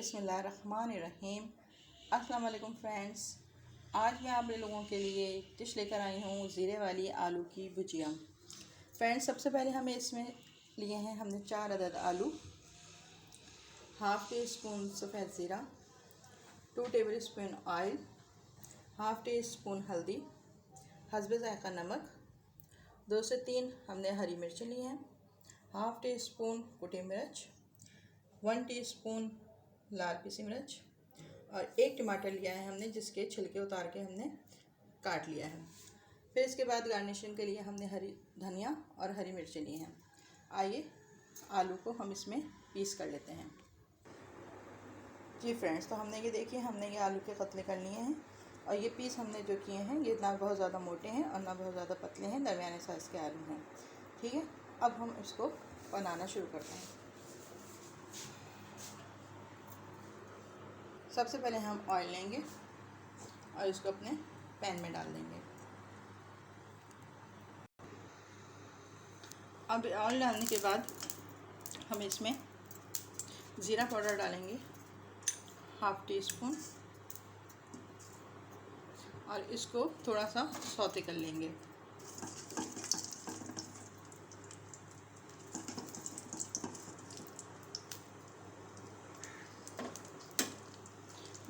बिस्मिल्लाहिर्रहमानिर्रहीम। अस्सलाम वालेकुम फ्रेंड्स, आज मैं आप लोगों के लिए डिश लेकर आई हूँ ज़ीरे वाली आलू की भुजिया। फ्रेंड्स, सबसे पहले हमें इसमें लिए हैं हमने 4 अदद आलू, हाफ़ टी स्पून सफ़ेद ज़ीरा, 2 table spoon oil, half teaspoon हल्दी, हस्बे ज़ायक़ा नमक, 2 से 3 हमने हरी मिर्चें ली हैं, हाफ़ टी स्पून कुटी मिर्च, 1 टीस्पून लाल पीसी मिर्च और 1 टमाटर लिया है हमने, जिसके छिलके उतार के हमने काट लिया है। फिर इसके बाद गार्निशिंग के लिए हमने हरी धनिया और हरी मिर्चें ली हैं। आइए आलू को हम इसमें पीस कर लेते हैं। जी फ्रेंड्स, तो हमने ये देखिए, हमने ये आलू के कतले कर लिए हैं और ये पीस हमने जो किए हैं ये ना बहुत ज़्यादा मोटे हैं और ना बहुत ज़्यादा पतले हैं, दरमियाने साइज़ के आलू हैं। ठीक है, अब हम इसको बनाना शुरू करते हैं। सबसे पहले हम ऑयल लेंगे और इसको अपने पैन में डाल देंगे। अब ऑयल डालने के बाद हम इसमें ज़ीरा पाउडर डालेंगे हाफ़ टी स्पून और इसको थोड़ा सा सौते कर लेंगे।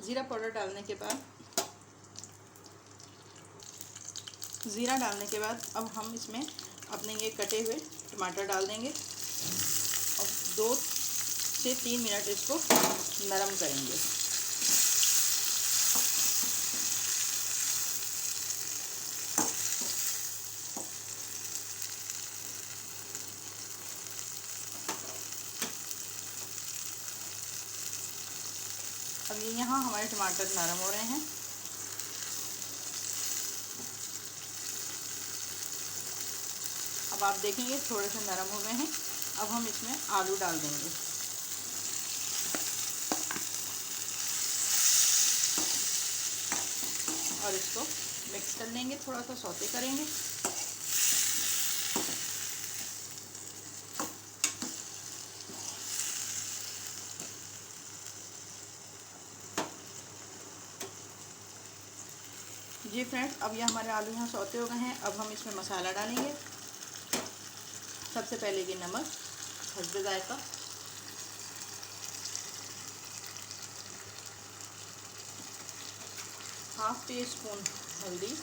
ज़ीरा पाउडर डालने के बाद अब हम इसमें अपने ये कटे हुए टमाटर डाल देंगे और 2 से 3 मिनट इसको नरम करेंगे। अब ये यहाँ हमारे टमाटर नरम हो रहे हैं। अब आप देखेंगे थोड़े से नरम हो गए हैं। अब हम इसमें आलू डाल देंगे और इसको मिक्स कर लेंगे, थोड़ा सा सौते करेंगे। जी फ्रेंड्स, अब ये हमारे आलू यहाँ सौते हो गए हैं। अब हम इसमें मसाला डालेंगे। सबसे पहले ये नमक हस्बे ज़ायक़ा, हाफ़ टी स्पून हल्दी,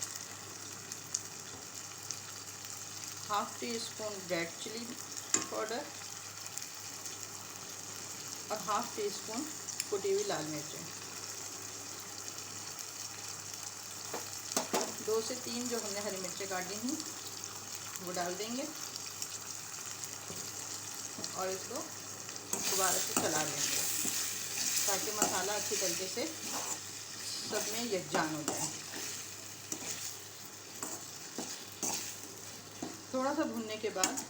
half teaspoon red chilli powder और हाफ़ टी स्पून कुटी हुई लाल मिर्चें। 2 से 3 जो हमने हरी मिर्चें काटी थी वो डाल देंगे और इसको दोबारा से चला लेंगे ताकि मसाला अच्छी तरीके से सब में यकजान हो जाए। थोड़ा सा भूनने के बाद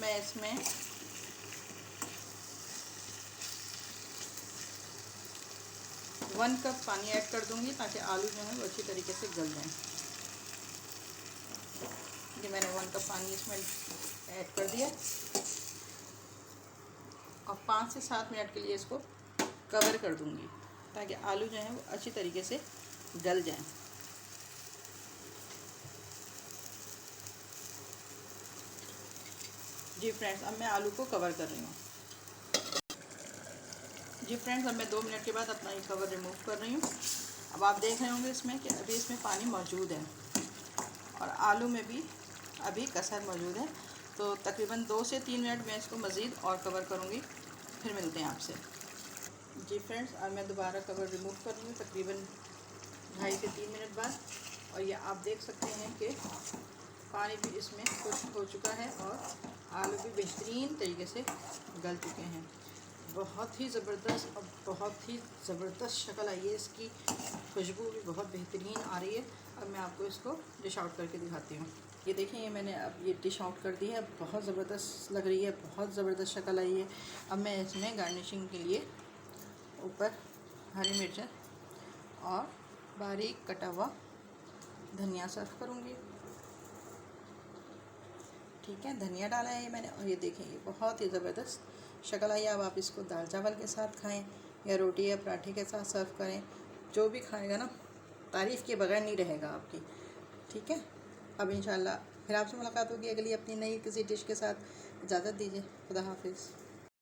मैं इसमें वन कप पानी ऐड कर दूंगी ताकि आलू जो है वो अच्छी तरीके से गल जाएं। ये मैंने 1 कप पानी इसमें ऐड कर दिया और 5 से 7 मिनट के लिए इसको कवर कर दूंगी ताकि आलू जो है वो अच्छी तरीके से गल जाएं। जी फ्रेंड्स, अब मैं आलू को कवर कर रही हूँ। जी फ्रेंड्स, अब मैं 2 मिनट के बाद अपना ये कवर रिमूव कर रही हूँ। अब आप देख रहे होंगे इसमें कि अभी इसमें पानी मौजूद है और आलू में भी अभी कसर मौजूद है। तो तकरीबन 2 से 3 मिनट में इसको मज़ीद और कवर करूँगी, फिर मिलते हैं आपसे। जी फ्रेंड्स, अब मैं दोबारा कवर रिमूव कर रही हूँ तकरीबन 2.5 से 3 मिनट बाद और ये आप देख सकते हैं कि पानी भी इसमें खुश्क हो चुका है और आलू भी बेहतरीन तरीके से गल चुके हैं। बहुत ही ज़बरदस्त और बहुत ही ज़बरदस्त शक्ल आई है इसकी, खुशबू भी बहुत बेहतरीन आ रही है। अब मैं आपको इसको डिश आउट करके दिखाती हूँ। ये देखें, ये मैंने अब ये डिश आउट कर दी है। बहुत ज़बरदस्त लग रही है, बहुत ज़बरदस्त शक्ल आई है। अब मैं इसमें गार्निशिंग के लिए ऊपर हरी मिर्च और बारीक कटा हुआ धनिया सर्व करूँगी। ठीक है, धनिया डाला है ये मैंने और ये देखें, ये बहुत ही ज़बरदस्त शक्ल आई। अब आप इसको दाल चावल के साथ खाएं या रोटी या पराठे के साथ सर्व करें। जो भी खाएगा ना तारीफ़ के बगैर नहीं रहेगा आपकी। ठीक है, अब इंशाल्लाह फिर आपसे मुलाकात होगी अगली अपनी नई किसी डिश के साथ। इजाज़त दीजिए, खुदा हाफिज़।